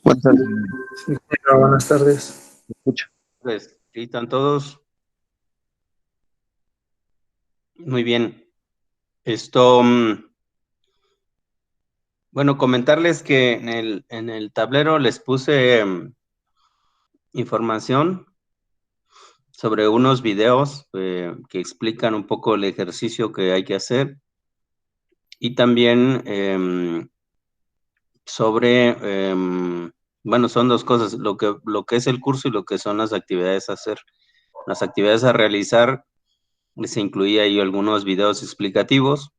Buenas tardes, Sí, hola, buenas tardes. ¿me escucha? Pues, ¿sí están todos? Muy bien. Esto, bueno, comentarles que en el tablero les puse información sobre unos videos que explican un poco el ejercicio que hay que hacer y también sobre, bueno, son dos cosas, lo que es el curso y lo que son las actividades a hacer. Las actividades a realizar, les incluía ahí algunos videos explicativos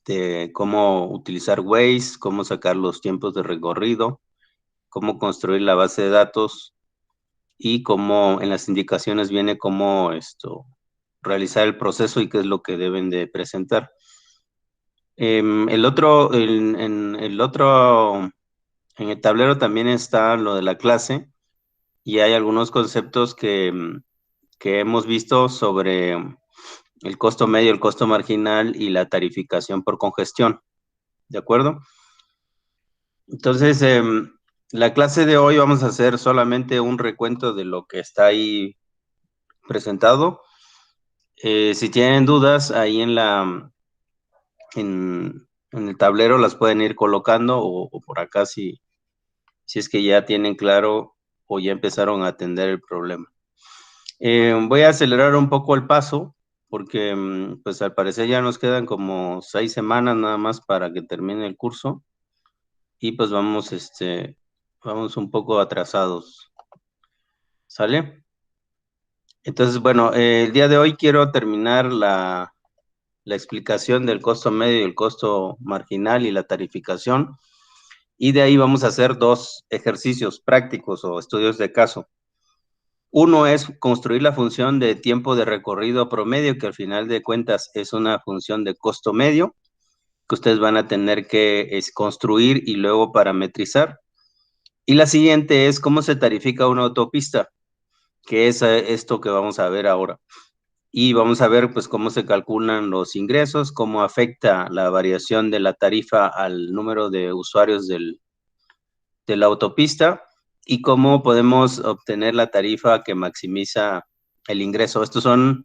de cómo utilizar Waze, cómo sacar los tiempos de recorrido, cómo construir la base de datos y cómo en las indicaciones viene cómo realizar el proceso y qué es lo que deben de presentar. En el tablero también está lo de la clase y hay algunos conceptos que hemos visto sobre el costo medio, el costo marginal y la tarificación por congestión. ¿De acuerdo? Entonces, la clase de hoy vamos a hacer solamente un recuento de lo que está ahí presentado. Si tienen dudas, ahí en el tablero las pueden ir colocando o por acá si es que ya tienen claro o ya empezaron a atender el problema. Voy a acelerar un poco el paso porque pues al parecer ya nos quedan como 6 semanas nada más para que termine el curso y pues vamos un poco atrasados. ¿Sale? Entonces, bueno, el día de hoy quiero terminar la explicación del costo medio y el costo marginal y la tarificación. Y de ahí vamos a hacer dos ejercicios prácticos o estudios de caso. Uno es construir la función de tiempo de recorrido promedio, que al final de cuentas es una función de costo medio, que ustedes van a tener que construir y luego parametrizar. Y la siguiente es cómo se tarifica una autopista, que es esto que vamos a ver ahora. Y vamos a ver pues cómo se calculan los ingresos, cómo afecta la variación de la tarifa al número de usuarios de la autopista y cómo podemos obtener la tarifa que maximiza el ingreso. Estos son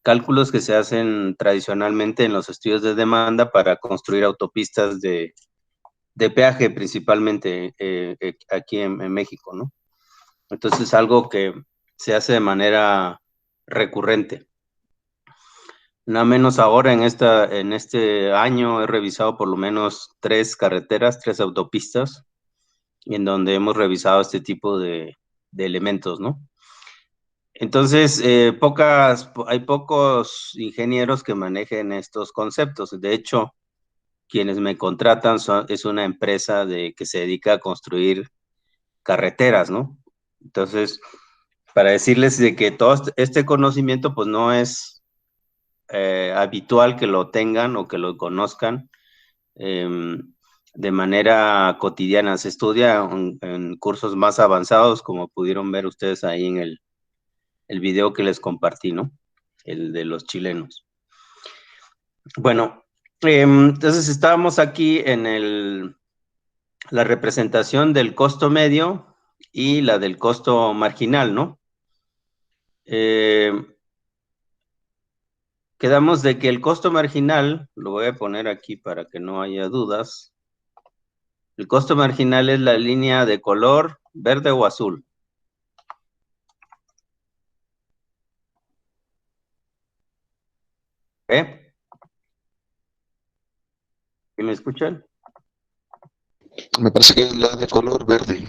cálculos que se hacen tradicionalmente en los estudios de demanda para construir autopistas de peaje principalmente aquí en México, ¿no? Entonces es algo que se hace de manera recurrente. Nada menos ahora en este año he revisado por lo menos 3 carreteras, 3 autopistas, en donde hemos revisado este tipo de elementos, ¿no? Entonces, hay pocos ingenieros que manejen estos conceptos. De hecho, quienes me contratan es una empresa que se dedica a construir carreteras, ¿no? Entonces, para decirles de que todo este conocimiento, pues no es habitual que lo tengan o que lo conozcan de manera cotidiana. Se estudia en cursos más avanzados, como pudieron ver ustedes ahí en el video que les compartí, ¿no? El de los chilenos. Bueno, entonces estábamos aquí en la representación del costo medio y la del costo marginal, ¿no? Quedamos de que el costo marginal, lo voy a poner aquí para que no haya dudas. El costo marginal es la línea de color verde o azul. ¿Eh? ¿Sí me escuchan? Me parece que es la de color verde.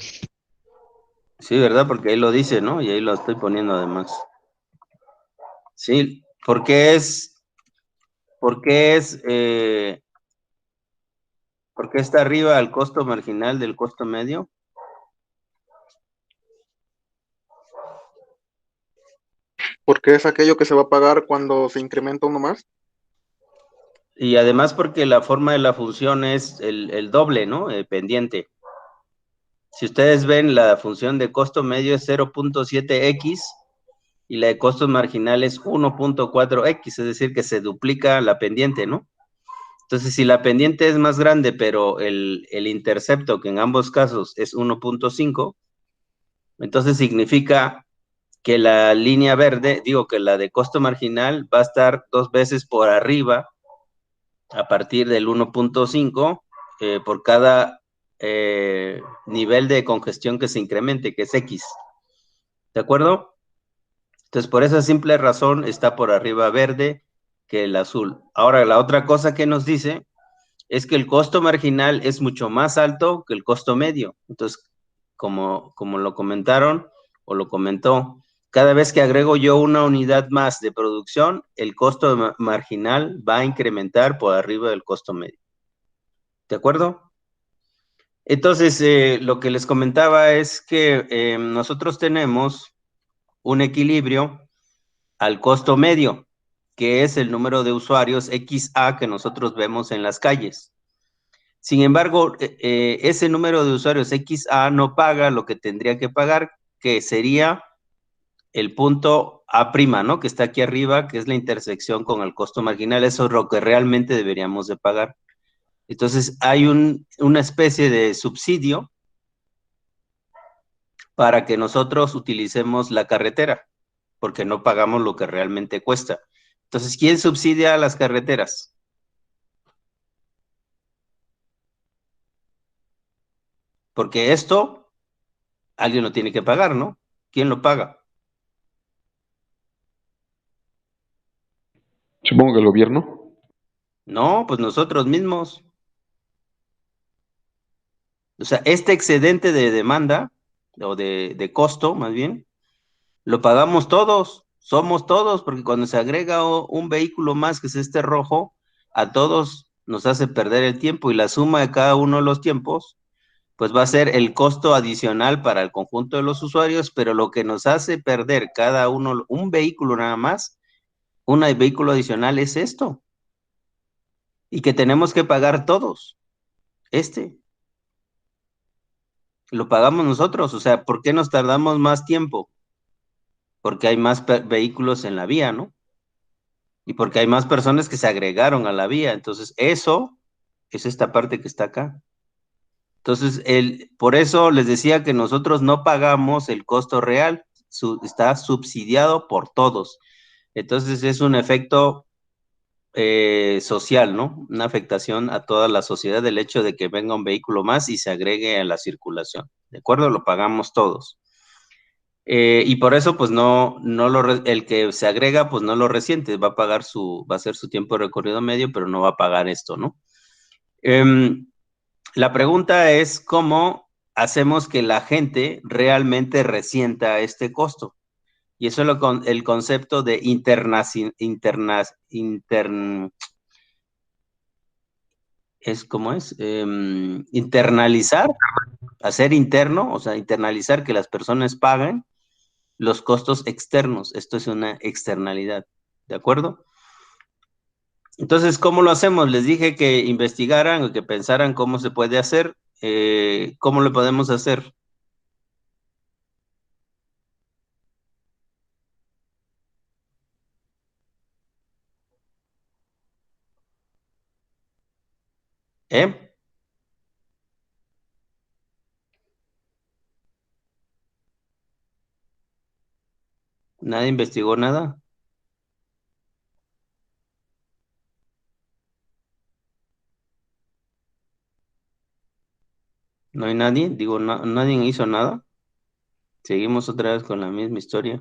Sí, ¿verdad? Porque ahí lo dice, ¿no? Y ahí lo estoy poniendo además. Sí, ¿por qué por qué está arriba el costo marginal del costo medio? Porque es aquello que se va a pagar cuando se incrementa uno más. Y además porque la forma de la función es el doble, ¿no? Pendiente. Si ustedes ven, la función de costo medio es 0.7x y la de costos marginales 1.4x, es decir, que se duplica la pendiente, ¿no? Entonces, si la pendiente es más grande, pero el intercepto, que en ambos casos es 1.5, entonces significa que la línea verde, digo que la de costo marginal va a estar 2 veces por arriba a partir del 1.5 por cada nivel de congestión que se incremente, que es X. ¿De acuerdo? Entonces, por esa simple razón está por arriba verde que el azul. Ahora, la otra cosa que nos dice es que el costo marginal es mucho más alto que el costo medio. Entonces, como lo comentaron o lo comentó, cada vez que agrego yo una unidad más de producción, el costo marginal va a incrementar por arriba del costo medio. ¿De acuerdo? Entonces, lo que les comentaba es que nosotros tenemos un equilibrio al costo medio, que es el número de usuarios XA que nosotros vemos en las calles. Sin embargo, ese número de usuarios XA no paga lo que tendría que pagar, que sería el punto A', ¿no? Que está aquí arriba, que es la intersección con el costo marginal. Eso es lo que realmente deberíamos de pagar. Entonces, hay una especie de subsidio para que nosotros utilicemos la carretera, porque no pagamos lo que realmente cuesta. Entonces, ¿quién subsidia las carreteras? Porque esto alguien lo tiene que pagar, ¿no? ¿Quién lo paga? Supongo que el gobierno. No, pues nosotros mismos. O sea, este excedente de demanda, o de costo, más bien, lo pagamos todos, somos todos, porque cuando se agrega un vehículo más, que es este rojo, a todos nos hace perder el tiempo, y la suma de cada uno de los tiempos, pues va a ser el costo adicional para el conjunto de los usuarios, pero lo que nos hace perder cada uno, un vehículo nada más, un vehículo adicional es esto, y que tenemos que pagar todos, lo pagamos nosotros. O sea, ¿por qué nos tardamos más tiempo? Porque hay más vehículos en la vía, ¿no? Y porque hay más personas que se agregaron a la vía. Entonces, eso es esta parte que está acá. Entonces, por eso les decía que nosotros no pagamos el costo real, está subsidiado por todos. Entonces, es un efecto social, ¿no? Una afectación a toda la sociedad del hecho de que venga un vehículo más y se agregue a la circulación. ¿De acuerdo? Lo pagamos todos. Y por eso, pues el que se agrega, pues no lo resiente, va a ser su tiempo de recorrido medio, pero no va a pagar esto, ¿no? La pregunta es cómo hacemos que la gente realmente resienta este costo. Y eso es el concepto de internalizar, hacer interno, o sea, internalizar que las personas paguen los costos externos. Esto es una externalidad, ¿de acuerdo? Entonces, ¿cómo lo hacemos? Les dije que investigaran o que pensaran cómo se puede hacer. ¿Cómo lo podemos hacer? ¿Eh? ¿Nadie investigó nada? ¿No hay nadie? Digo, nadie hizo nada. Seguimos otra vez con la misma historia.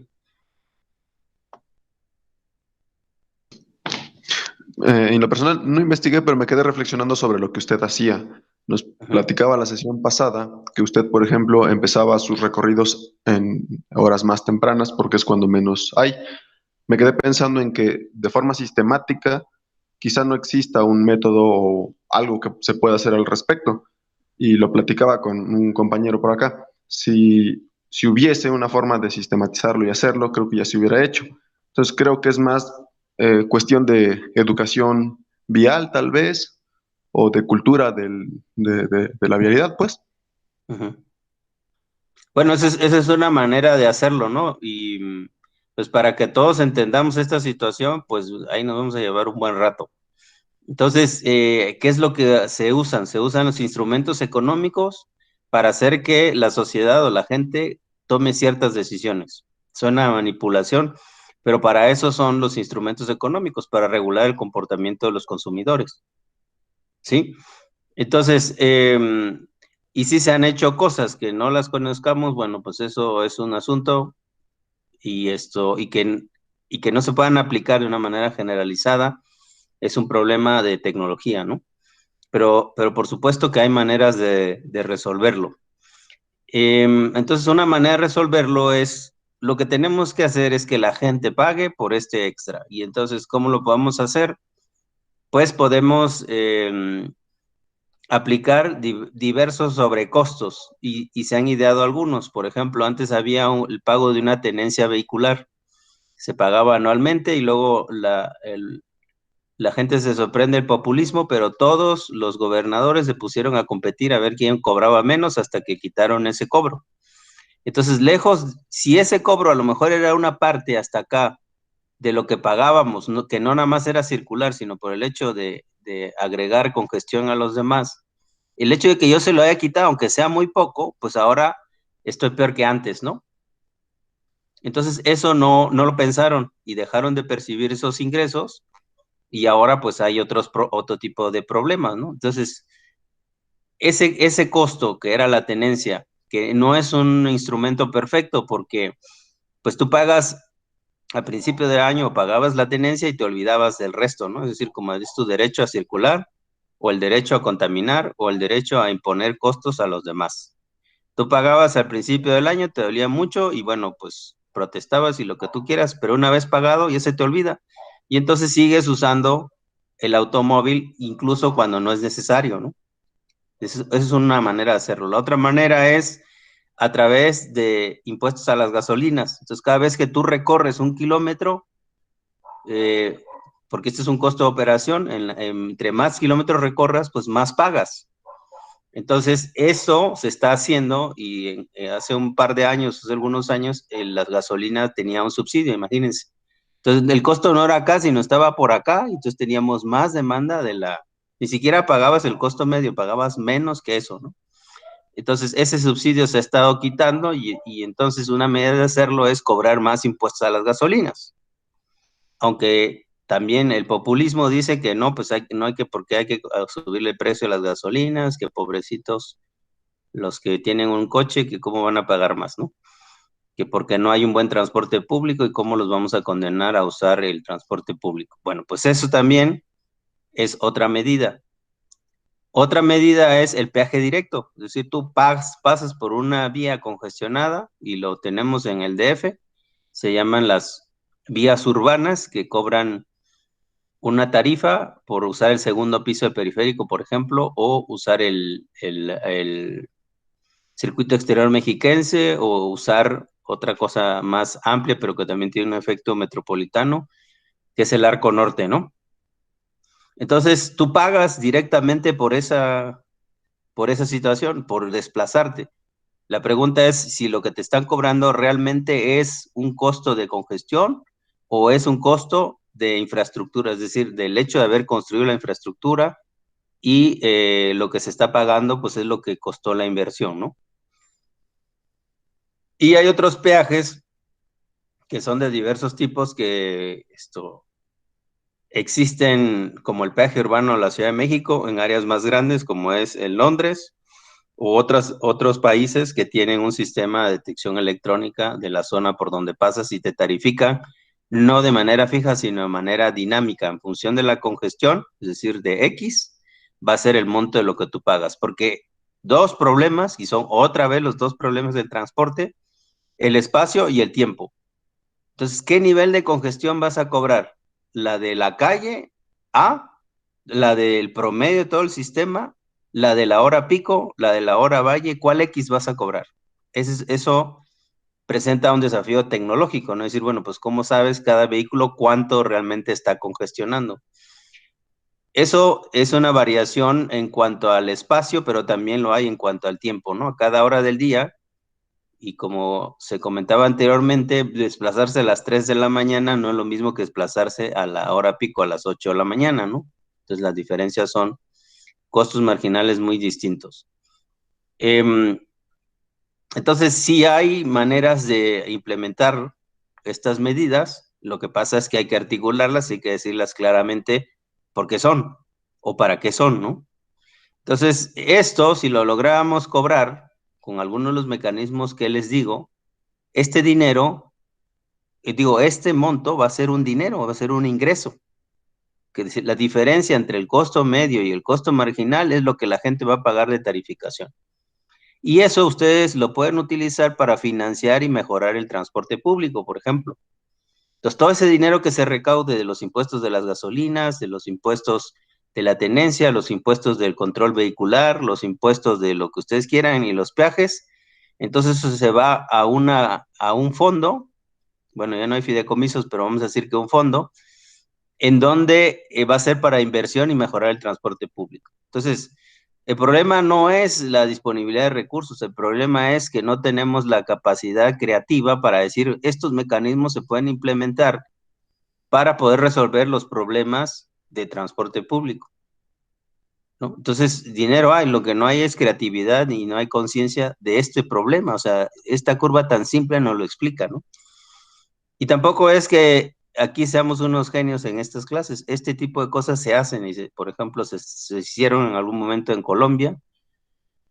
En lo personal no investigué, pero me quedé reflexionando sobre lo que usted hacía. Nos platicaba la sesión pasada que usted, por ejemplo, empezaba sus recorridos en horas más tempranas porque es cuando menos hay. Me quedé pensando en que de forma sistemática quizá no exista un método o algo que se pueda hacer al respecto. Y lo platicaba con un compañero por acá. Si hubiese una forma de sistematizarlo y hacerlo, creo que ya se hubiera hecho. Entonces creo que es más cuestión de educación vial, tal vez, o de cultura de la vialidad, pues. Ujú. Bueno, esa es una manera de hacerlo, ¿no? Y pues para que todos entendamos esta situación, pues ahí nos vamos a llevar un buen rato. Entonces, ¿qué es lo que se usan? Se usan los instrumentos económicos para hacer que la sociedad o la gente tome ciertas decisiones. Suena a manipulación, pero para eso son los instrumentos económicos, para regular el comportamiento de los consumidores. ¿Sí? Entonces, y si se han hecho cosas que no las conozcamos, bueno, pues eso es un asunto y que no se puedan aplicar de una manera generalizada es un problema de tecnología, ¿no? Pero por supuesto que hay maneras de resolverlo. Entonces, una manera de resolverlo es, lo que tenemos que hacer es que la gente pague por este extra. Y entonces, ¿cómo lo podemos hacer? Pues podemos aplicar diversos sobrecostos y se han ideado algunos. Por ejemplo, antes había el pago de una tenencia vehicular. Se pagaba anualmente y luego la gente se sorprende del populismo, pero todos los gobernadores se pusieron a competir a ver quién cobraba menos hasta que quitaron ese cobro. Entonces, lejos, si ese cobro a lo mejor era una parte hasta acá de lo que pagábamos, que no nada más era circular, sino por el hecho de agregar congestión a los demás, el hecho de que yo se lo haya quitado, aunque sea muy poco, pues ahora estoy peor que antes, ¿no? Entonces, eso no lo pensaron y dejaron de percibir esos ingresos y ahora pues hay otro tipo de problemas, ¿no? Entonces, ese costo que era la tenencia, que no es un instrumento perfecto porque pues tú pagas al principio del año, pagabas la tenencia y te olvidabas del resto, ¿no? Es decir, como es tu derecho a circular o el derecho a contaminar o el derecho a imponer costos a los demás. Tú pagabas al principio del año, te dolía mucho y bueno, pues protestabas y lo que tú quieras, pero una vez pagado ya se te olvida. Y entonces sigues usando el automóvil incluso cuando no es necesario, ¿no? Esa es una manera de hacerlo. La otra manera es a través de impuestos a las gasolinas. Entonces, cada vez que tú recorres un kilómetro, eh, porque este es un costo de operación, entre más kilómetros recorras, pues más pagas. Entonces, eso se está haciendo y hace un par de años, hace algunos años, la gasolina tenía un subsidio, imagínense. Entonces, el costo no era acá, sino estaba por acá, entonces teníamos más demanda ni siquiera pagabas el costo medio, pagabas menos que eso, ¿no? Entonces, ese subsidio se ha estado quitando y entonces una medida de hacerlo es cobrar más impuestos a las gasolinas. Aunque también el populismo dice que no, pues no hay que, porque hay que subirle el precio a las gasolinas, que pobrecitos los que tienen un coche, que cómo van a pagar más, ¿no? Que porque no hay un buen transporte público y cómo los vamos a condenar a usar el transporte público. Bueno, pues eso también es otra medida. Otra medida es el peaje directo, es decir, tú pasas por una vía congestionada y lo tenemos en el DF, se llaman las vías urbanas que cobran una tarifa por usar el segundo piso del periférico, por ejemplo, o usar el circuito exterior mexiquense o usar otra cosa más amplia, pero que también tiene un efecto metropolitano, que es el Arco Norte, ¿no? Entonces, tú pagas directamente por esa situación, por desplazarte. La pregunta es si lo que te están cobrando realmente es un costo de congestión o es un costo de infraestructura, es decir, del hecho de haber construido la infraestructura y lo que se está pagando, pues es lo que costó la inversión, ¿no? Y hay otros peajes que son de diversos tipos que existen, como el peaje urbano de la Ciudad de México, en áreas más grandes como es en Londres, u otros países que tienen un sistema de detección electrónica de la zona por donde pasas y te tarifican no de manera fija, sino de manera dinámica, en función de la congestión, es decir, de X, va a ser el monto de lo que tú pagas, porque dos problemas, y son otra vez los dos problemas del transporte, el espacio y el tiempo. Entonces, ¿qué nivel de congestión vas a cobrar? ¿La de la calle A, la del promedio de todo el sistema, la de la hora pico, la de la hora valle? ¿Cuál X vas a cobrar? Eso presenta un desafío tecnológico, ¿no? Es decir, bueno, pues ¿cómo sabes cada vehículo cuánto realmente está congestionando? Eso es una variación en cuanto al espacio, pero también lo hay en cuanto al tiempo, ¿no? A cada hora del día, y como se comentaba anteriormente, desplazarse a las 3 de la mañana no es lo mismo que desplazarse a la hora pico, a las 8 de la mañana, ¿no? Entonces las diferencias son costos marginales muy distintos. Entonces sí hay maneras de implementar estas medidas, lo que pasa es que hay que articularlas, hay que decirlas claramente por qué son o para qué son, ¿no? Entonces, esto, si lo lográramos cobrar con algunos de los mecanismos que les digo, este dinero, este monto va a ser un dinero, va a ser un ingreso. Que la diferencia entre el costo medio y el costo marginal es lo que la gente va a pagar de tarificación. Y eso ustedes lo pueden utilizar para financiar y mejorar el transporte público, por ejemplo. Entonces, todo ese dinero que se recaude de los impuestos de las gasolinas, de los impuestos de la tenencia, los impuestos del control vehicular, los impuestos de lo que ustedes quieran y los peajes, entonces eso se va a un fondo, bueno, ya no hay fideicomisos, pero vamos a decir que un fondo, en donde va a ser para inversión y mejorar el transporte público. Entonces, el problema no es la disponibilidad de recursos, el problema es que no tenemos la capacidad creativa para decir, estos mecanismos se pueden implementar para poder resolver los problemas de transporte público, ¿no? Entonces, dinero hay, lo que no hay es creatividad y no hay conciencia de este problema, o sea, esta curva tan simple no lo explica, ¿no? Y tampoco es que aquí seamos unos genios en estas clases, este tipo de cosas se hacen, y por ejemplo, se hicieron en algún momento en Colombia,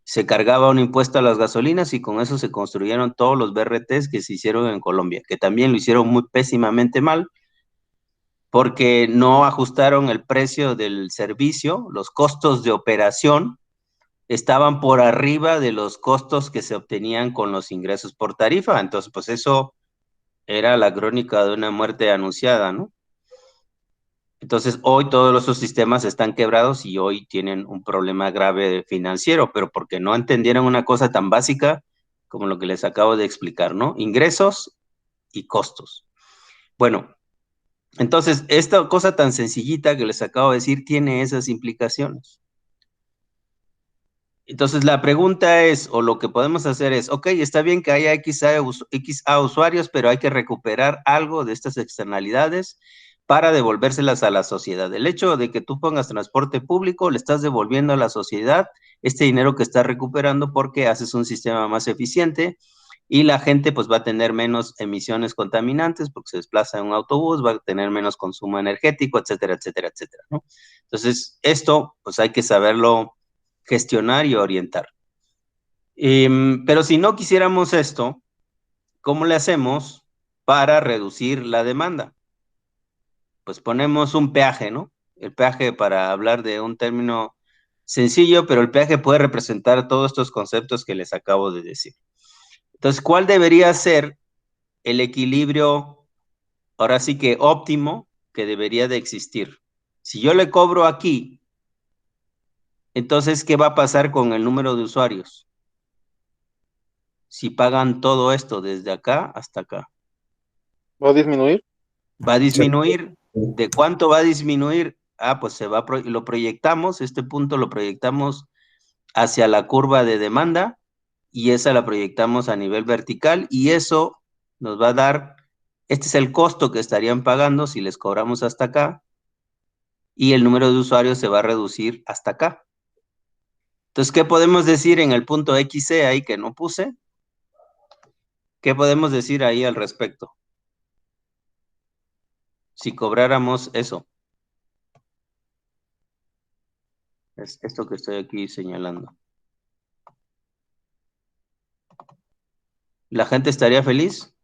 se cargaba un impuesto a las gasolinas y con eso se construyeron todos los BRTs que se hicieron en Colombia, que también lo hicieron muy pésimamente mal, porque no ajustaron el precio del servicio, los costos de operación estaban por arriba de los costos que se obtenían con los ingresos por tarifa, entonces pues eso era la crónica de una muerte anunciada, ¿no? Entonces hoy todos esos sistemas están quebrados y hoy tienen un problema grave financiero, pero porque no entendieron una cosa tan básica como lo que les acabo de explicar, ¿no? Ingresos y costos. Bueno, entonces, esta cosa tan sencillita que les acabo de decir tiene esas implicaciones. Entonces, la pregunta es, o lo que podemos hacer es, ok, está bien que haya XA usuarios, pero hay que recuperar algo de estas externalidades para devolvérselas a la sociedad. El hecho de que tú pongas transporte público, le estás devolviendo a la sociedad este dinero que estás recuperando porque haces un sistema más eficiente, y la gente pues va a tener menos emisiones contaminantes porque se desplaza en un autobús, va a tener menos consumo energético, etcétera, etcétera, etcétera, ¿no? Entonces, esto pues hay que saberlo gestionar y orientar. Pero si no quisiéramos esto, ¿cómo le hacemos para reducir la demanda? Pues ponemos un peaje, ¿no? El peaje, para hablar de un término sencillo, pero el peaje puede representar todos estos conceptos que les acabo de decir. Entonces, ¿cuál debería ser el equilibrio, ahora sí que óptimo, que debería de existir? Si yo le cobro aquí, entonces, ¿qué va a pasar con el número de usuarios? Si pagan todo esto desde acá hasta acá. ¿Va a disminuir? ¿Va a disminuir? ¿De cuánto va a disminuir? Ah, pues lo proyectamos, este punto lo proyectamos hacia la curva de demanda y esa la proyectamos a nivel vertical y eso nos va a dar, este es el costo que estarían pagando si les cobramos hasta acá y el número de usuarios se va a reducir hasta acá. Entonces, ¿qué podemos decir en el punto XC ahí que no puse? ¿Qué podemos decir ahí al respecto? Si cobráramos eso. Es esto que estoy aquí señalando. ¿La gente estaría feliz?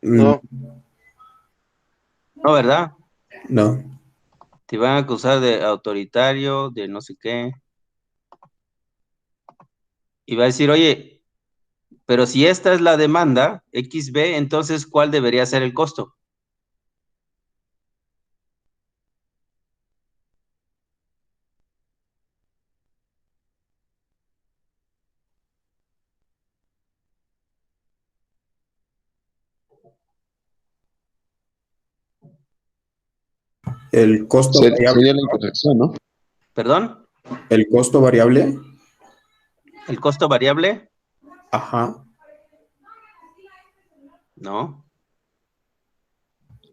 No. No, ¿verdad? No. Te van a acusar de autoritario, de no sé qué. Y va a decir, oye, pero si esta es la demanda, XB, entonces, ¿cuál debería ser el costo? El costo variable. Sería la intersección, ¿no? ¿Perdón? El costo variable. ¿El costo variable? Ajá. No.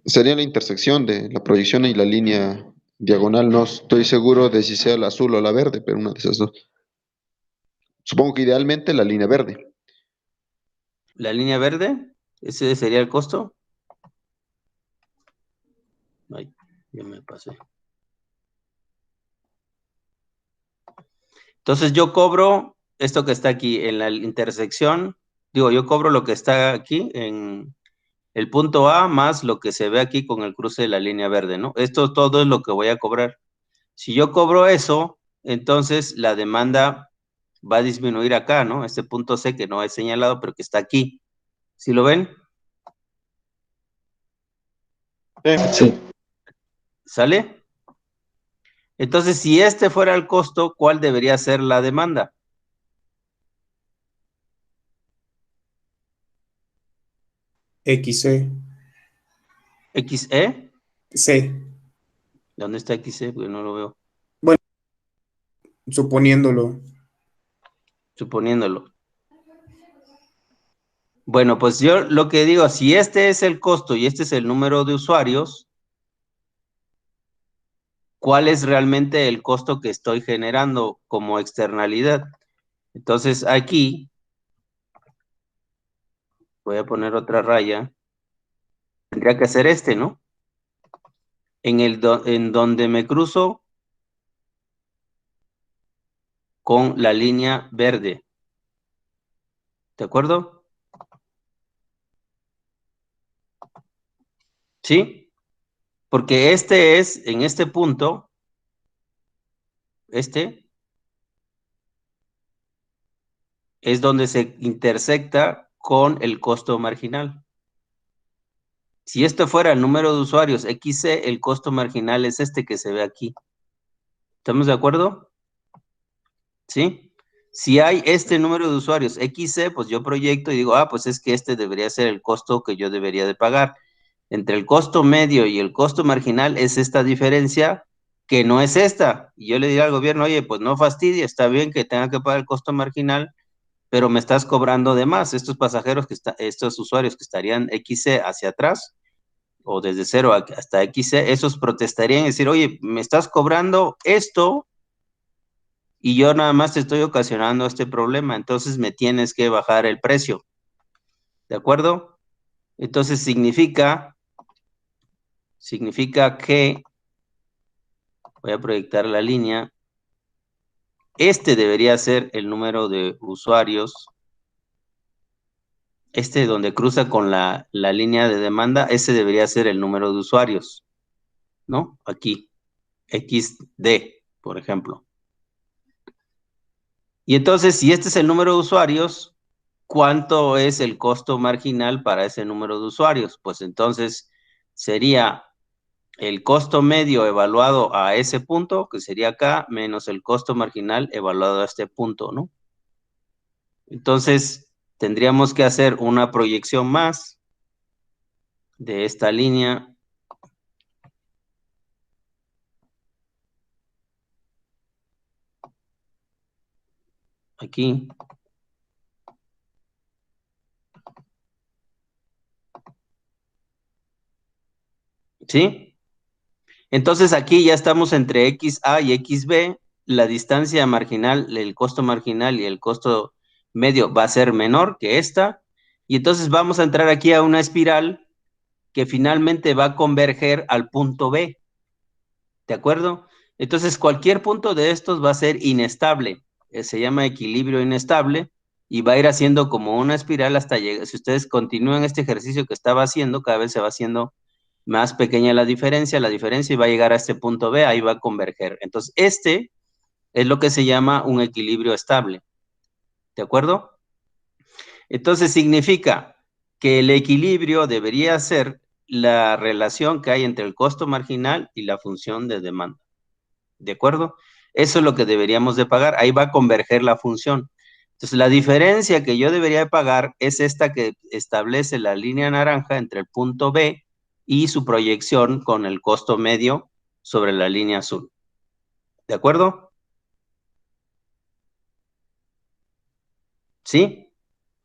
Sería la intersección de la proyección y la línea diagonal, no estoy seguro de si sea la azul o la verde, pero una de esas dos. Supongo que idealmente la línea verde. La línea verde, ese sería el costo. Ay, ya me pasé. Entonces yo cobro esto que está aquí en la intersección, digo, yo cobro lo que está aquí en el punto A más lo que se ve aquí con el cruce de la línea verde, ¿no? Esto todo es lo que voy a cobrar. Si yo cobro eso, entonces la demanda va a disminuir acá, ¿no? Este punto C que no he señalado, pero que está aquí. ¿Sí lo ven? Sí. ¿Sale? Entonces, si este fuera el costo, ¿cuál debería ser la demanda? XC. ¿XE? C. ¿Dónde está XE? Porque no lo veo. Bueno, suponiéndolo. Suponiéndolo. Bueno, pues yo lo que digo, si este es el costo y este es el número de usuarios, ¿cuál es realmente el costo que estoy generando como externalidad? Entonces aquí voy a poner otra raya. Tendría que ser este, ¿no? En donde me cruzo con la línea verde. ¿De acuerdo? ¿Sí? Porque este es, en este punto, este es donde se intersecta con el costo marginal. Si este fuera el número de usuarios XC, el costo marginal es este que se ve aquí. ¿Estamos de acuerdo? ¿Sí? Si hay este número de usuarios XC, pues yo proyecto y digo, pues es que este debería ser el costo que yo debería de pagar. Entre el costo medio y el costo marginal es esta diferencia que no es esta. Y yo le diré al gobierno, oye, pues no fastidie, está bien que tenga que pagar el costo marginal, pero me estás cobrando de más. Estos pasajeros, estos usuarios que estarían XC hacia atrás, o desde 0 hasta XC, esos protestarían y decir, oye, me estás cobrando esto y yo nada más te estoy ocasionando este problema, entonces me tienes que bajar el precio. ¿De acuerdo? Entonces significa que, voy a proyectar la línea, este debería ser el número de usuarios, este donde cruza con la línea de demanda, ese debería ser el número de usuarios, ¿no? Aquí, XD, por ejemplo. Y entonces, si este es el número de usuarios, ¿cuánto es el costo marginal para ese número de usuarios? Pues entonces sería el costo medio evaluado a ese punto, que sería acá, menos el costo marginal evaluado a este punto, ¿no? Entonces, tendríamos que hacer una proyección más de esta línea. Aquí. ¿Sí? Entonces aquí ya estamos entre XA y XB, la distancia marginal, el costo marginal y el costo medio va a ser menor que esta, y entonces vamos a entrar aquí a una espiral que finalmente va a converger al punto B, ¿de acuerdo? Entonces cualquier punto de estos va a ser inestable, se llama equilibrio inestable, y va a ir haciendo como una espiral hasta llegar, si ustedes continúan este ejercicio que estaba haciendo, cada vez se va haciendo más pequeña la diferencia y va a llegar a este punto B, ahí va a converger. Entonces, este es lo que se llama un equilibrio estable. ¿De acuerdo? Entonces, significa que el equilibrio debería ser la relación que hay entre el costo marginal y la función de demanda. ¿De acuerdo? Eso es lo que deberíamos de pagar. Ahí va a converger la función. Entonces, la diferencia que yo debería de pagar es esta que establece la línea naranja entre el punto B y su proyección con el costo medio sobre la línea azul. ¿De acuerdo? ¿Sí?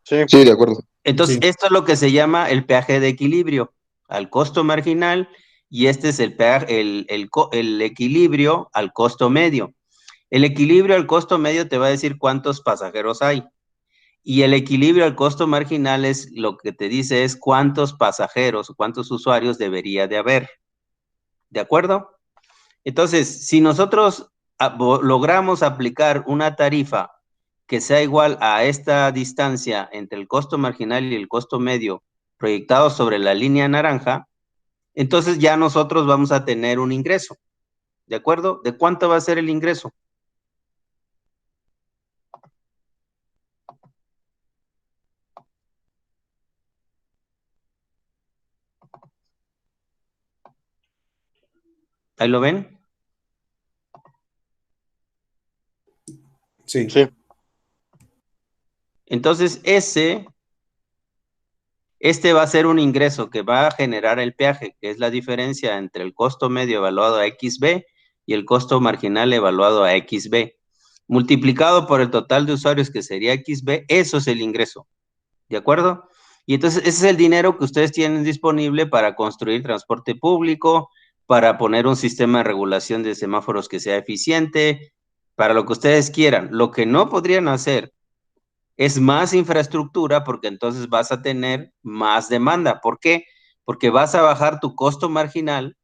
Sí. Sí, de acuerdo. Entonces, Sí. esto es lo que se llama el peaje de equilibrio al costo marginal y este es el equilibrio al costo medio. El equilibrio al costo medio te va a decir cuántos pasajeros hay. Y el equilibrio al costo marginal es lo que te dice es cuántos pasajeros o cuántos usuarios debería de haber. ¿De acuerdo? Entonces, si nosotros logramos aplicar una tarifa que sea igual a esta distancia entre el costo marginal y el costo medio proyectado sobre la línea naranja, entonces ya nosotros vamos a tener un ingreso. ¿De acuerdo? ¿De cuánto va a ser el ingreso? ¿Ahí lo ven? Sí. Sí. Entonces, este va a ser un ingreso que va a generar el peaje, que es la diferencia entre el costo medio evaluado a XB y el costo marginal evaluado a XB. Multiplicado por el total de usuarios que sería XB, eso es el ingreso. ¿De acuerdo? Y entonces ese es el dinero que ustedes tienen disponible para construir transporte público, para poner un sistema de regulación de semáforos que sea eficiente, para lo que ustedes quieran. Lo que no podrían hacer es más infraestructura porque entonces vas a tener más demanda. ¿Por qué? Porque vas a bajar tu costo marginal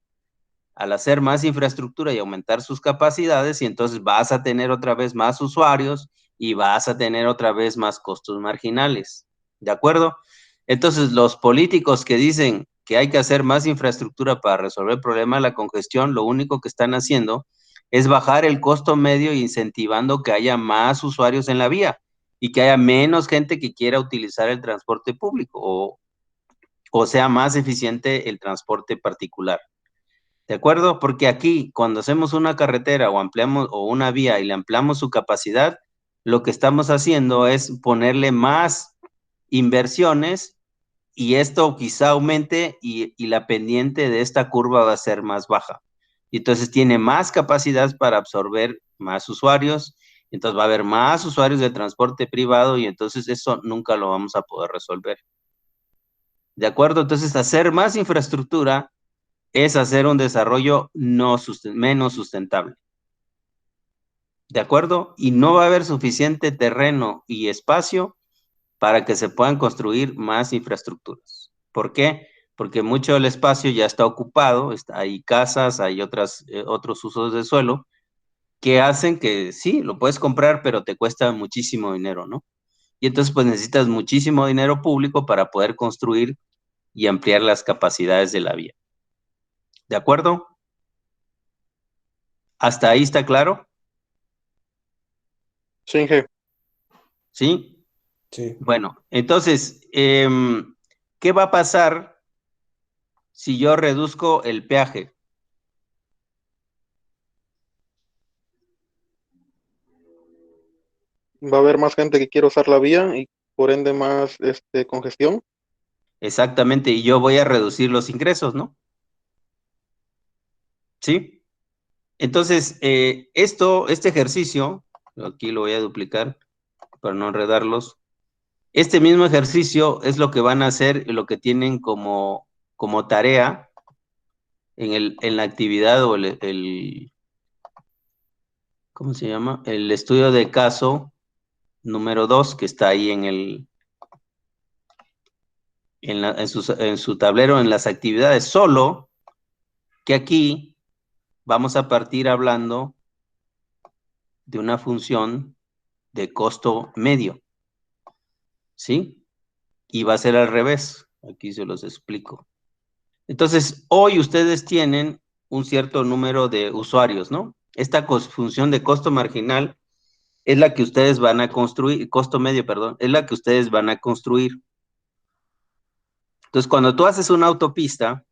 al hacer más infraestructura y aumentar sus capacidades y entonces vas a tener otra vez más usuarios y vas a tener otra vez más costos marginales. ¿De acuerdo? Entonces, los políticos que dicen que hay que hacer más infraestructura para resolver el problema de la congestión, lo único que están haciendo es bajar el costo medio e incentivando que haya más usuarios en la vía y que haya menos gente que quiera utilizar el transporte público o sea más eficiente el transporte particular. ¿De acuerdo? Porque aquí, cuando hacemos una carretera o ampliamos o una vía y le ampliamos su capacidad, lo que estamos haciendo es ponerle más inversiones y esto quizá aumente y la pendiente de esta curva va a ser más baja. Y entonces tiene más capacidad para absorber más usuarios, entonces va a haber más usuarios de transporte privado y entonces eso nunca lo vamos a poder resolver. ¿De acuerdo? Entonces hacer más infraestructura es hacer un desarrollo menos sustentable. ¿De acuerdo? Y no va a haber suficiente terreno y espacio para que se puedan construir más infraestructuras. ¿Por qué? Porque mucho del espacio ya está ocupado, hay casas, hay otros usos de suelo que hacen que sí, lo puedes comprar, pero te cuesta muchísimo dinero, ¿no? Y entonces pues necesitas muchísimo dinero público para poder construir y ampliar las capacidades de la vía. ¿De acuerdo? ¿Hasta ahí está claro? Sí, Inge. ¿Sí? Sí. Bueno, entonces, ¿qué va a pasar si yo reduzco el peaje? Va a haber más gente que quiere usar la vía y por ende más congestión. Exactamente, y yo voy a reducir los ingresos, ¿no? ¿Sí? Entonces, este ejercicio, aquí lo voy a duplicar para no enredarlos. Este mismo ejercicio es lo que van a hacer, lo que tienen como tarea en la actividad o ¿cómo se llama? El estudio de caso número 2 que está ahí en su tablero en las actividades, solo que aquí vamos a partir hablando de una función de costo medio, ¿sí? Y va a ser al revés, aquí se los explico. Entonces, hoy ustedes tienen un cierto número de usuarios, ¿no? Esta función de costo marginal es la que ustedes van a construir, costo medio, perdón, es la que ustedes van a construir. Entonces, cuando tú haces una autopista,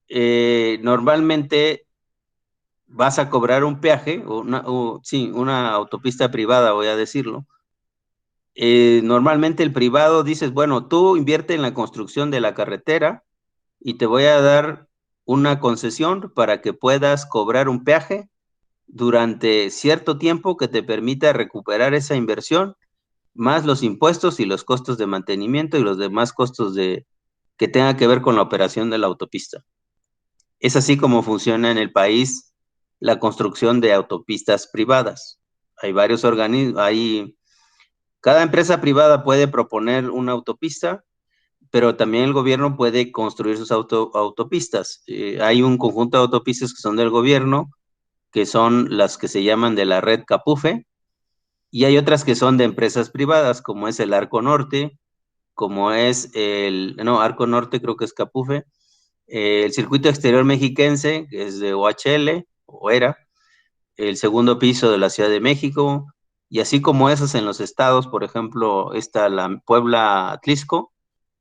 normalmente vas a cobrar un peaje, una autopista privada, voy a decirlo. Normalmente el privado dices, bueno, tú invierte en la construcción de la carretera y te voy a dar una concesión para que puedas cobrar un peaje durante cierto tiempo que te permita recuperar esa inversión, más los impuestos y los costos de mantenimiento y los demás costos que tengan que ver con la operación de la autopista. Es así como funciona en el país la construcción de autopistas privadas. Hay varios organismos, cada empresa privada puede proponer una autopista, pero también el gobierno puede construir sus autopistas. Hay un conjunto de autopistas que son del gobierno, que son las que se llaman de la red Capufe, y hay otras que son de empresas privadas, como es el Arco Norte, como es Arco Norte creo que es Capufe, el Circuito Exterior Mexiquense, que es de OHL, o era, el segundo piso de la Ciudad de México, y así como esas en los estados, por ejemplo, la Puebla-Atlisco,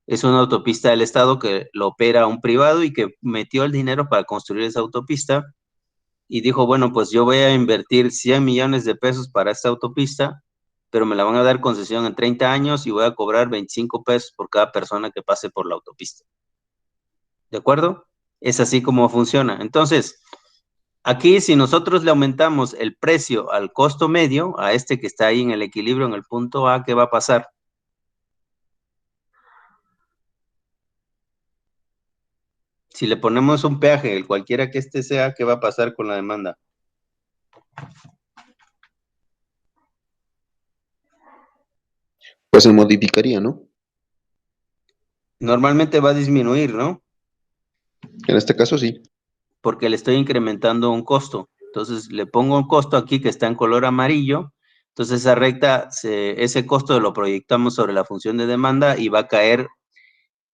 es una autopista del estado que lo opera un privado y que metió el dinero para construir esa autopista, y dijo, bueno, pues yo voy a invertir 100 millones de pesos para esta autopista, pero me la van a dar concesión en 30 años y voy a cobrar 25 pesos por cada persona que pase por la autopista. ¿De acuerdo? Es así como funciona. Entonces, aquí si nosotros le aumentamos el precio al costo medio, a este que está ahí en el equilibrio, en el punto A, ¿qué va a pasar? Si le ponemos un peaje, el cualquiera que este sea, ¿qué va a pasar con la demanda? Pues se modificaría, ¿no? Normalmente va a disminuir, ¿no? En este caso sí. Porque le estoy incrementando un costo. Entonces le pongo un costo aquí que está en color amarillo. Entonces esa recta, ese costo lo proyectamos sobre la función de demanda y va a caer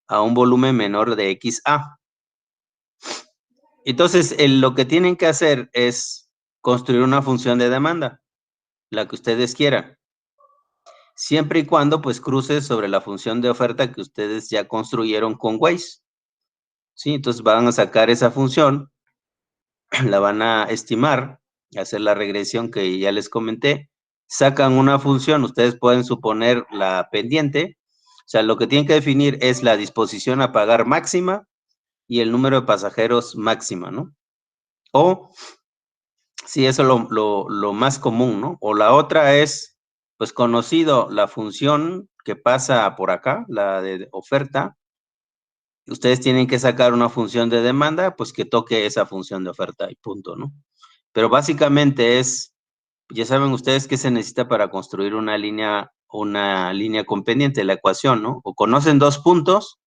a un volumen menor de XA. Entonces lo que tienen que hacer es construir una función de demanda, la que ustedes quieran. Siempre y cuando pues cruce sobre la función de oferta que ustedes ya construyeron con Waze. ¿Sí? Entonces van a sacar esa función, la van a estimar, hacer la regresión que ya les comenté, sacan una función, ustedes pueden suponer la pendiente, o sea, lo que tienen que definir es la disposición a pagar máxima y el número de pasajeros máxima, ¿no? O, sí, eso es lo más común, ¿no? O la otra es, pues conocido la función que pasa por acá, la de oferta, ustedes tienen que sacar una función de demanda, pues que toque esa función de oferta y punto, ¿no? Pero básicamente es, ya saben ustedes qué se necesita para construir una línea con pendiente, la ecuación, ¿no? O conocen dos puntos,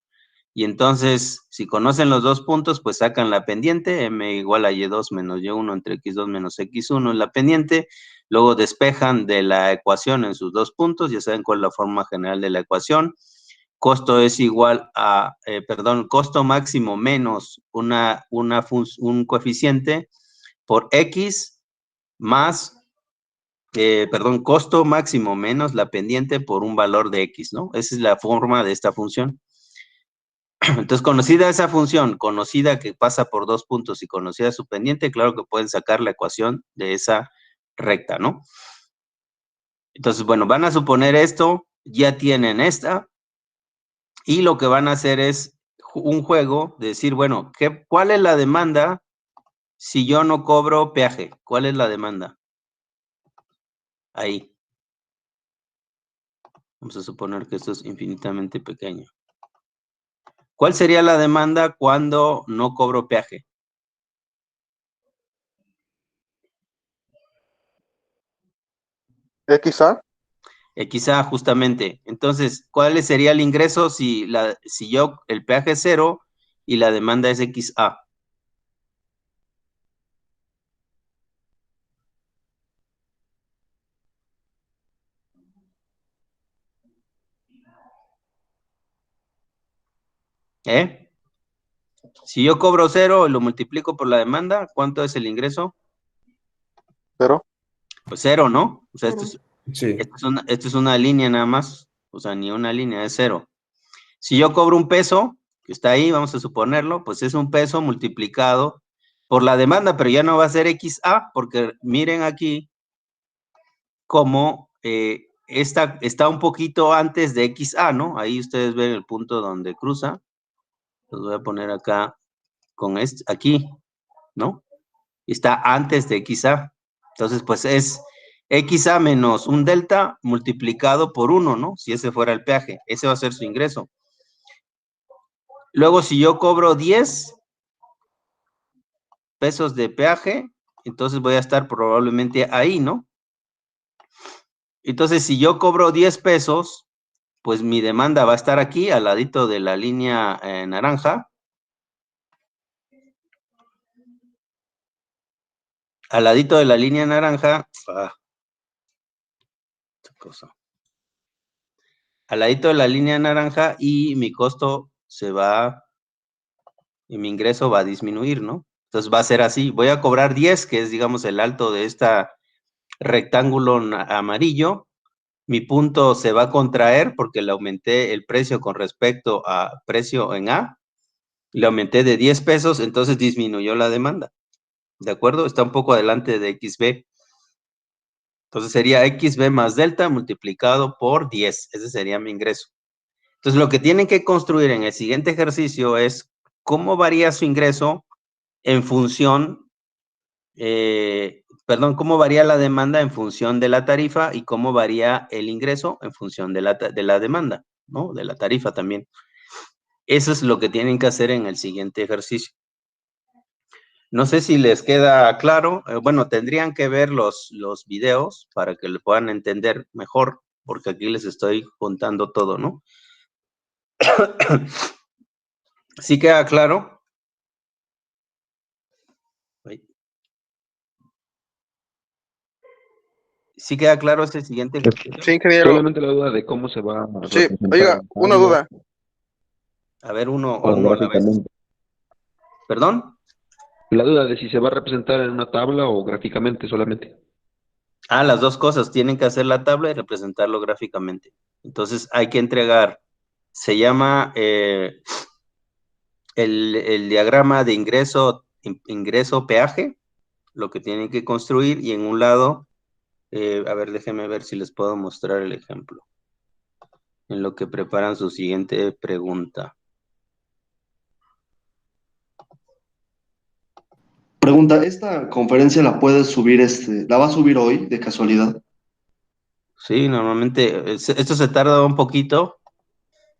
y entonces, si conocen los dos puntos, pues sacan la pendiente, m igual a y2 menos y1 entre x2 menos x1 en la pendiente, luego despejan de la ecuación en sus dos puntos, ya saben cuál es la forma general de la ecuación, costo es igual a, costo máximo menos un coeficiente por x más, costo máximo menos la pendiente por un valor de x, ¿no? Esa es la forma de esta función. Entonces, conocida esa función, conocida que pasa por dos puntos y conocida su pendiente, claro que pueden sacar la ecuación de esa recta, ¿no? Entonces, bueno, van a suponer esto, ya tienen esta, y lo que van a hacer es un juego de decir, bueno, ¿cuál es la demanda si yo no cobro peaje? ¿Cuál es la demanda? Ahí. Vamos a suponer que esto es infinitamente pequeño. ¿Cuál sería la demanda cuando no cobro peaje? XA, Quizá justamente. Entonces, ¿cuál sería el ingreso si el peaje es 0 y la demanda es XA? ¿Eh? Si yo cobro 0 y lo multiplico por la demanda, ¿cuánto es el ingreso? 0. Pues 0, ¿no? O sea, Sí. esto es una línea nada más. O sea, ni una línea, es 0. Si yo cobro un peso, que está ahí, vamos a suponerlo, pues es un peso multiplicado por la demanda, pero ya no va a ser XA, porque miren aquí cómo está un poquito antes de XA, ¿no? Ahí ustedes ven el punto donde cruza. Los voy a poner acá con aquí, ¿no? Está antes de XA. Entonces, pues es XA menos un delta multiplicado por 1, ¿no? Si ese fuera el peaje, ese va a ser su ingreso. Luego, si yo cobro 10, pesos de peaje, entonces voy a estar probablemente ahí, ¿no? Entonces, si yo cobro 10 pesos, pues mi demanda va a estar aquí, al ladito de la línea naranja. Al ladito de la línea naranja, al ladito de la línea naranja, y mi costo se va, y mi ingreso va a disminuir, ¿no? Entonces va a ser así, voy a cobrar 10, que es, digamos, el alto de esta rectángulo amarillo. Mi punto se va a contraer porque le aumenté el precio con respecto a precio en A, le aumenté de 10 pesos, entonces disminuyó la demanda, ¿de acuerdo? Está un poco adelante de XB. Entonces sería XB más delta multiplicado por 10, ese sería mi ingreso. Entonces lo que tienen que construir en el siguiente ejercicio es cómo varía su ingreso en función, cómo varía la demanda en función de la tarifa y cómo varía el ingreso en función de la demanda, ¿no? De la tarifa también. Eso es lo que tienen que hacer en el siguiente ejercicio. No sé si les queda claro. Bueno, tendrían que ver los videos para que lo puedan entender mejor, porque aquí les estoy contando todo, ¿no? ¿Sí queda claro? ¿Sí queda claro este siguiente ejercicio? Sí, ingeniero. Solamente la duda de cómo se va a Sí, representar oiga, en una tabla duda. A ver, uno o a la vez. gráficamente. ¿Perdón? La duda de si se va a representar en una tabla o gráficamente solamente. Las dos cosas. Tienen que hacer la tabla y representarlo gráficamente. Entonces hay que entregar, se llama el diagrama de ingreso-peaje, lo que tienen que construir, y en un lado, a ver, déjenme ver si les puedo mostrar el ejemplo, en lo que preparan su siguiente pregunta. Pregunta, ¿esta conferencia la puedes subir, la va a subir hoy, de casualidad? Sí, normalmente, esto se tarda un poquito,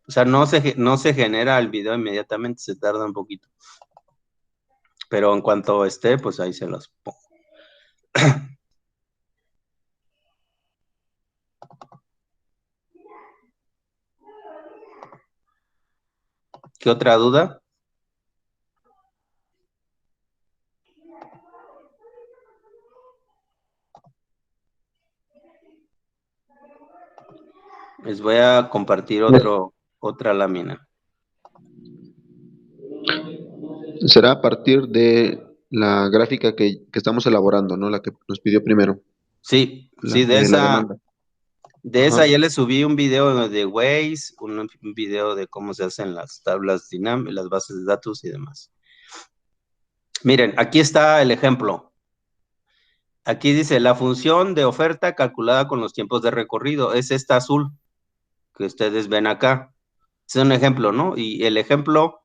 o sea, no se genera el video inmediatamente, se tarda un poquito. Pero en cuanto esté, pues ahí se los pongo. ¿Qué otra duda? Les voy a compartir otra lámina. Será a partir de la gráfica que estamos elaborando, ¿no? La que nos pidió primero, Sí, la sí, de la demanda. de Ajá. esa ya les subí un video de Waze, un video de cómo se hacen las tablas dinámicas, las bases de datos y demás. Miren, aquí está el ejemplo. Aquí dice, la función de oferta calculada con los tiempos de recorrido. Es esta azul que ustedes ven acá. Es un ejemplo, ¿no? Y el ejemplo,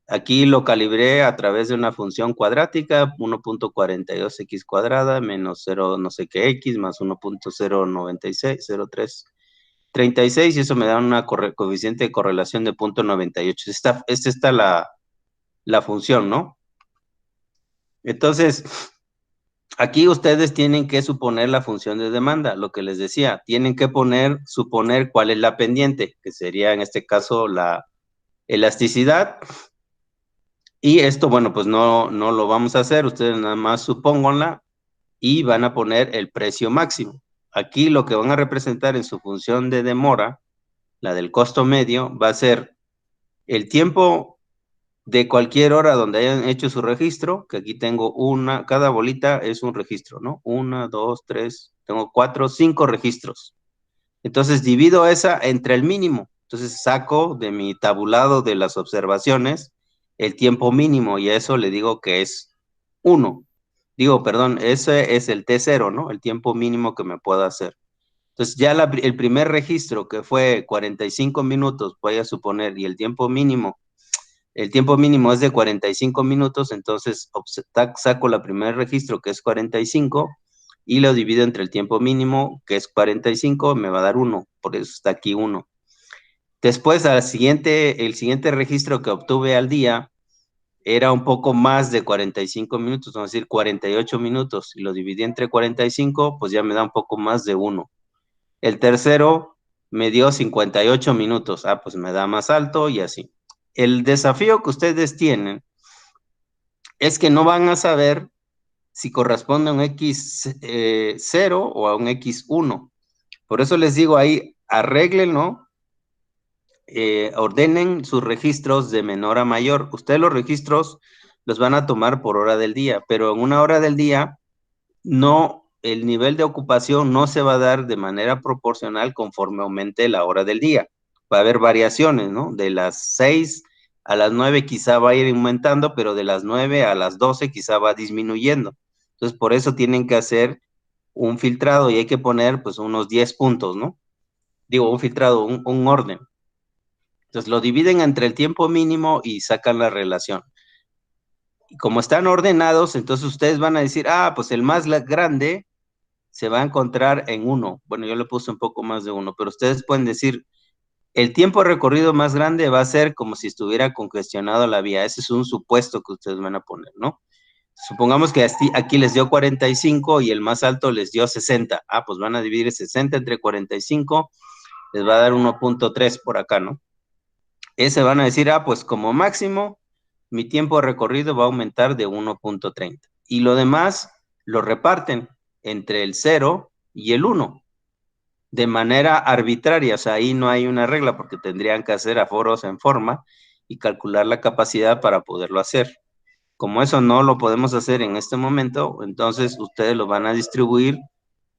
aquí lo calibré a través de una función cuadrática, 1.42x cuadrada menos 0 no sé qué x más 1.096, y eso me da una coeficiente de correlación de 0.98. Esta está la función, ¿no? Entonces, aquí ustedes tienen que suponer la función de demanda, lo que les decía, tienen que suponer cuál es la pendiente, que sería en este caso la elasticidad. Y esto, bueno, pues no lo vamos a hacer, ustedes nada más supónganla y van a poner el precio máximo. Aquí lo que van a representar en su función de demora, la del costo medio, va a ser el tiempo de cualquier hora donde hayan hecho su registro, que aquí tengo cada bolita es un registro, ¿no? 1, 2, 3, tengo 4, 5 registros. Entonces divido esa entre el mínimo. Entonces saco de mi tabulado de las observaciones el tiempo mínimo, y a eso le digo que es 1. Ese es el T0, ¿no? El tiempo mínimo que me puedo hacer. Entonces ya el primer registro, que fue 45 minutos, voy a suponer, y el tiempo mínimo es de 45 minutos, entonces saco el primer registro, que es 45, y lo divido entre el tiempo mínimo, que es 45, me va a dar 1, por eso está aquí 1. Después, el siguiente registro que obtuve al día, era un poco más de 45 minutos, vamos a decir 48 minutos, y lo dividí entre 45, pues ya me da un poco más de 1. El tercero me dio 58 minutos, pues me da más alto y así. El desafío que ustedes tienen es que no van a saber si corresponde a un X0 o a un X1. Por eso les digo ahí, arréglenlo, ordenen sus registros de menor a mayor. Ustedes los registros los van a tomar por hora del día, pero en una hora del día no, el nivel de ocupación no se va a dar de manera proporcional conforme aumente la hora del día. Va a haber variaciones, ¿no? De las 6 a las 9 quizá va a ir aumentando, pero de las 9 a las 12 quizá va disminuyendo. Entonces, por eso tienen que hacer un filtrado y hay que poner pues unos 10 puntos, ¿no? Digo, un filtrado, un orden. Entonces, lo dividen entre el tiempo mínimo y sacan la relación. Y como están ordenados, entonces ustedes van a decir, pues el más grande se va a encontrar en 1. Bueno, yo le puse un poco más de 1, pero ustedes pueden decir, el tiempo recorrido más grande va a ser como si estuviera congestionado la vía. Ese es un supuesto que ustedes van a poner, ¿no? Supongamos que aquí les dio 45 y el más alto les dio 60. Pues van a dividir 60 entre 45, les va a dar 1.3 por acá, ¿no? Ese van a decir, pues como máximo, mi tiempo de recorrido va a aumentar de 1.30. Y lo demás lo reparten entre el 0 y el 1, de manera arbitraria. O sea, ahí no hay una regla porque tendrían que hacer aforos en forma y calcular la capacidad para poderlo hacer. Como eso no lo podemos hacer en este momento, entonces ustedes lo van a distribuir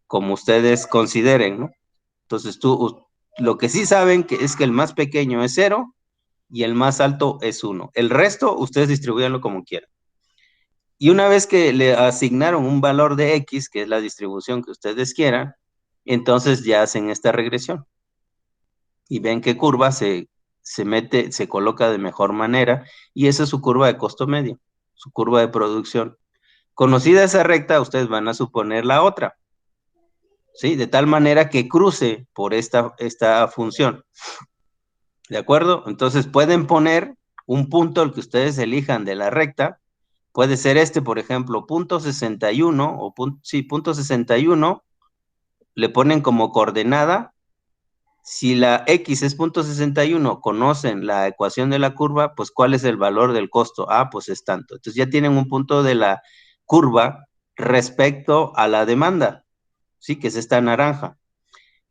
como ustedes consideren, ¿no? Entonces lo que sí saben es que el más pequeño es 0 y el más alto es 1. El resto, ustedes distribuyanlo como quieran. Y una vez que le asignaron un valor de X, que es la distribución que ustedes quieran, entonces ya hacen esta regresión. Y ven qué curva se coloca de mejor manera, y esa es su curva de costo medio, su curva de producción. Conocida esa recta, ustedes van a suponer la otra, ¿sí? De tal manera que cruce por esta función. ¿De acuerdo? Entonces pueden poner un punto, el que ustedes elijan de la recta. Puede ser por ejemplo, punto 61, punto 61, le ponen como coordenada. Si la X es punto 61, conocen la ecuación de la curva, pues ¿cuál es el valor del costo? Pues es tanto. Entonces ya tienen un punto de la curva respecto a la demanda, ¿sí? Que es esta naranja.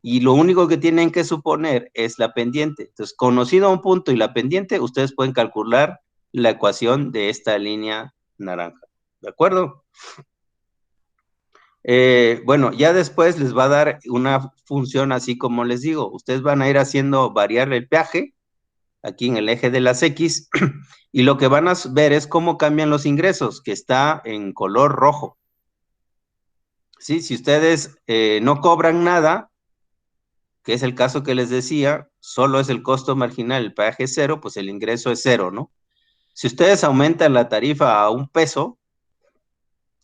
Y lo único que tienen que suponer es la pendiente. Entonces, conocido un punto y la pendiente, ustedes pueden calcular la ecuación de esta línea naranja. ¿De acuerdo? Bueno, ya después les va a dar una función así como les digo. Ustedes van a ir haciendo variar el peaje aquí en el eje de las X y lo que van a ver es cómo cambian los ingresos, que está en color rojo. ¿Sí? Si ustedes no cobran nada, que es el caso que les decía, solo es el costo marginal, el peaje es 0, pues el ingreso es 0, ¿no? Si ustedes aumentan la tarifa a $1,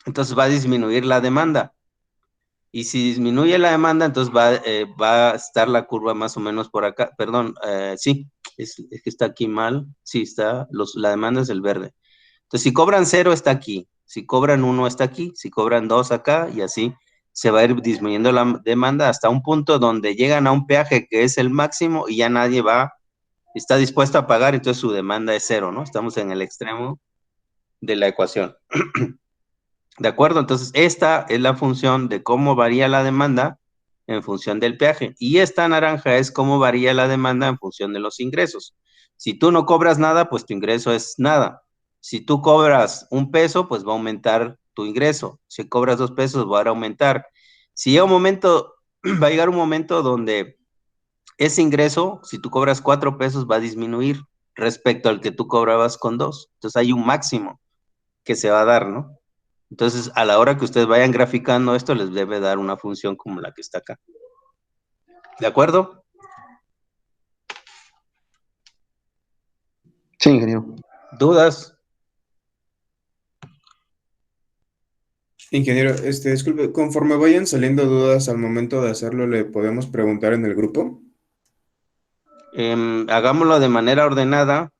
entonces va a disminuir la demanda. Y si disminuye la demanda, entonces va a estar la curva más o menos por acá. Perdón, sí, es que está aquí mal. Sí, la demanda es el verde. Entonces, si cobran 0, está aquí. Si cobran 1, está aquí. Si cobran 2, acá. Y así se va a ir disminuyendo la demanda hasta un punto donde llegan a un peaje que es el máximo y ya nadie está dispuesto a pagar, entonces su demanda es 0, ¿no? Estamos en el extremo de la ecuación. ¿De acuerdo? Entonces, esta es la función de cómo varía la demanda en función del peaje. Y esta naranja es cómo varía la demanda en función de los ingresos. Si tú no cobras nada, pues tu ingreso es nada. Si tú cobras $1, pues va a aumentar tu ingreso. Si cobras $2, va a aumentar. Si llega va a llegar un momento donde ese ingreso, si tú cobras $4, va a disminuir respecto al que tú cobrabas con 2. Entonces hay un máximo que se va a dar, ¿no? Entonces, a la hora que ustedes vayan graficando esto, les debe dar una función como la que está acá. ¿De acuerdo? Sí, ingeniero. ¿Dudas? Ingeniero, disculpe, conforme vayan saliendo dudas al momento de hacerlo, ¿le podemos preguntar en el grupo? Hagámoslo de manera ordenada.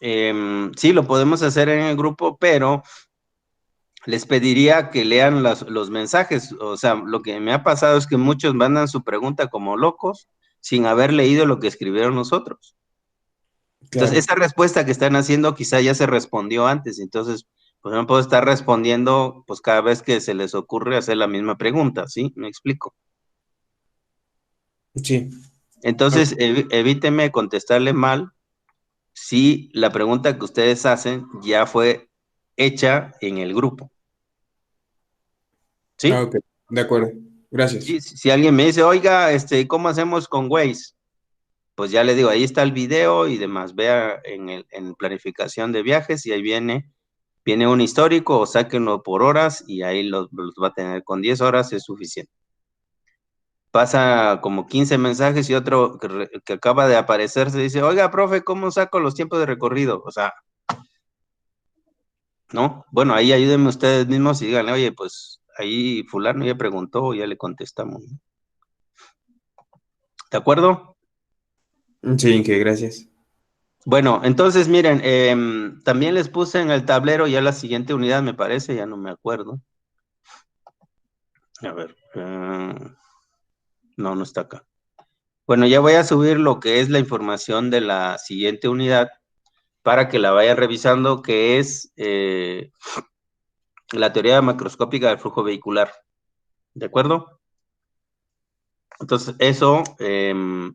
Sí, lo podemos hacer en el grupo, pero les pediría que lean los mensajes. O sea, lo que me ha pasado es que muchos mandan su pregunta como locos sin haber leído lo que escribieron nosotros. Entonces, Claro. esa respuesta que están haciendo quizá ya se respondió antes. Entonces, pues no puedo estar respondiendo pues cada vez que se les ocurre hacer la misma pregunta, ¿sí? ¿Me explico? Sí. Entonces, evíteme contestarle mal si la pregunta que ustedes hacen ya fue hecha en el grupo, Ah, ¿sí? ok. De acuerdo. Gracias. Sí, si alguien me dice, oiga, ¿cómo hacemos con Waze? Pues ya le digo, ahí está el video y demás, vea en planificación de viajes y ahí viene un histórico o sáquenlo por horas y ahí los va a tener con 10 horas es suficiente. Pasa como 15 mensajes y otro que acaba de aparecer se dice, oiga, profe, ¿cómo saco los tiempos de recorrido? O sea, ¿no? Bueno, ahí ayúdenme ustedes mismos y díganle, oye, pues ahí fulano ya preguntó, ya le contestamos, ¿no? ¿De acuerdo? Sí, que gracias. Bueno, entonces miren, también les puse en el tablero ya la siguiente unidad, me parece, ya no me acuerdo. A ver, no, no está acá. Bueno, ya voy a subir lo que es la información de la siguiente unidad para que la vayan revisando, que es la teoría macroscópica del flujo vehicular. ¿De acuerdo? Entonces, eso,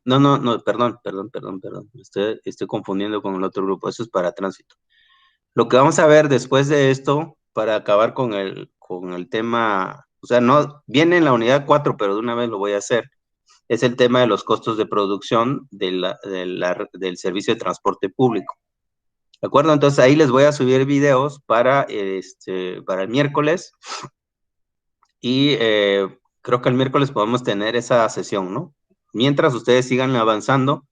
no, perdón. Estoy confundiendo con el otro grupo. Eso es para tránsito. Lo que vamos a ver después de esto, para acabar con el tema, o sea, no, viene en la unidad 4, pero de una vez lo voy a hacer, es el tema de los costos de producción del servicio de transporte público. ¿De acuerdo? Entonces ahí les voy a subir videos para el miércoles y creo que el miércoles podemos tener esa sesión, ¿no? Mientras ustedes sigan avanzando,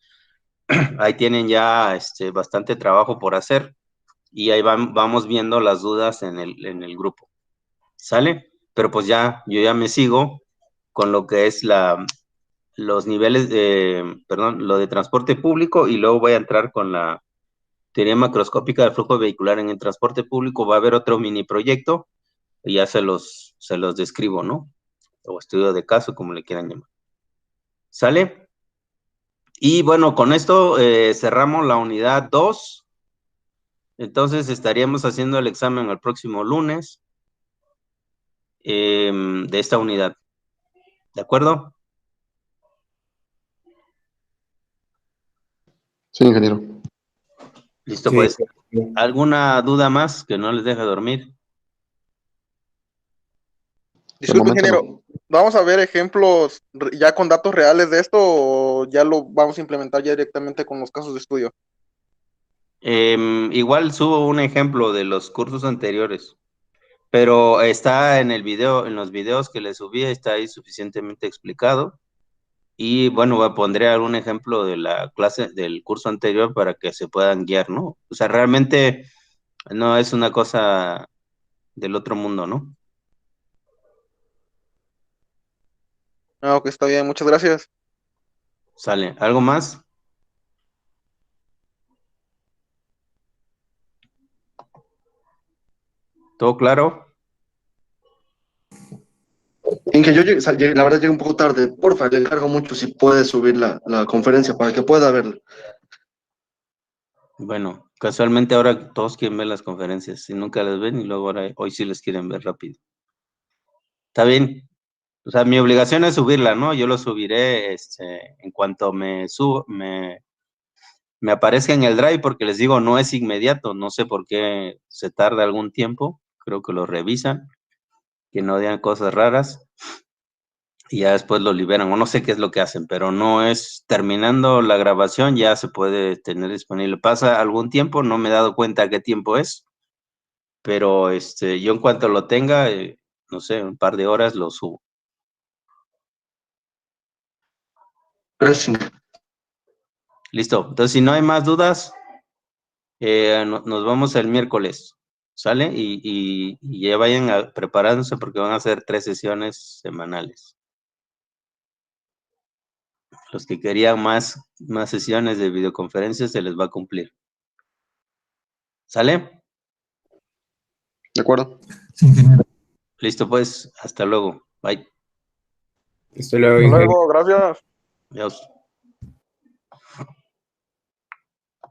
ahí tienen ya bastante trabajo por hacer y ahí vamos viendo las dudas en el grupo. ¿Sale? Pero pues yo ya me sigo con lo que es los niveles lo de transporte público y luego voy a entrar con la teoría macroscópica del flujo vehicular en el transporte público. Va a haber otro mini proyecto y ya se los describo, ¿no? O estudio de caso, como le quieran llamar. ¿Sale? Y bueno, con esto cerramos la unidad 2. Entonces estaríamos haciendo el examen el próximo lunes de esta unidad. ¿De acuerdo? Sí, ingeniero. Listo, Sí. pues. ¿Alguna duda más que no les deje dormir? De Disculpe, momento ingeniero, no. ¿vamos a ver ejemplos ya con datos reales de esto o ya lo vamos a implementar ya directamente con los casos de estudio? Igual subo un ejemplo de los cursos anteriores, pero está en el video, en los videos que le subí, está ahí suficientemente explicado. Y bueno, pondré algún ejemplo de la clase del curso anterior para que se puedan guiar, ¿no? O sea, realmente no es una cosa del otro mundo, ¿no? Ah, ok, está bien, muchas gracias. Sale. ¿Algo más? ¿Todo claro? En que yo la verdad llegué un poco tarde. Porfa, le encargo mucho si puede subir la conferencia para que pueda verla. Bueno, casualmente ahora todos quieren ver las conferencias y nunca las ven y luego hoy sí les quieren ver rápido. Está bien. O sea, mi obligación es subirla, ¿no? Yo lo subiré en cuanto me aparezca en el Drive, porque les digo, no es inmediato, no sé por qué se tarda algún tiempo, creo que lo revisan, que no digan cosas raras y ya después lo liberan, o no sé qué es lo que hacen, pero no es terminando la grabación, ya se puede tener disponible. Pasa algún tiempo, no me he dado cuenta qué tiempo es, pero yo en cuanto lo tenga, no sé, un par de horas lo subo. Gracias. Listo, entonces si no hay más dudas, nos vamos el miércoles, ¿sale? Y ya vayan preparándose porque van a ser 3 sesiones semanales. Los que querían más sesiones de videoconferencias se les va a cumplir. ¿Sale? ¿De acuerdo? Sí, ingeniero. Listo, pues, hasta luego. Bye. Hasta luego, Hasta ingeniero. luego, gracias. Adiós.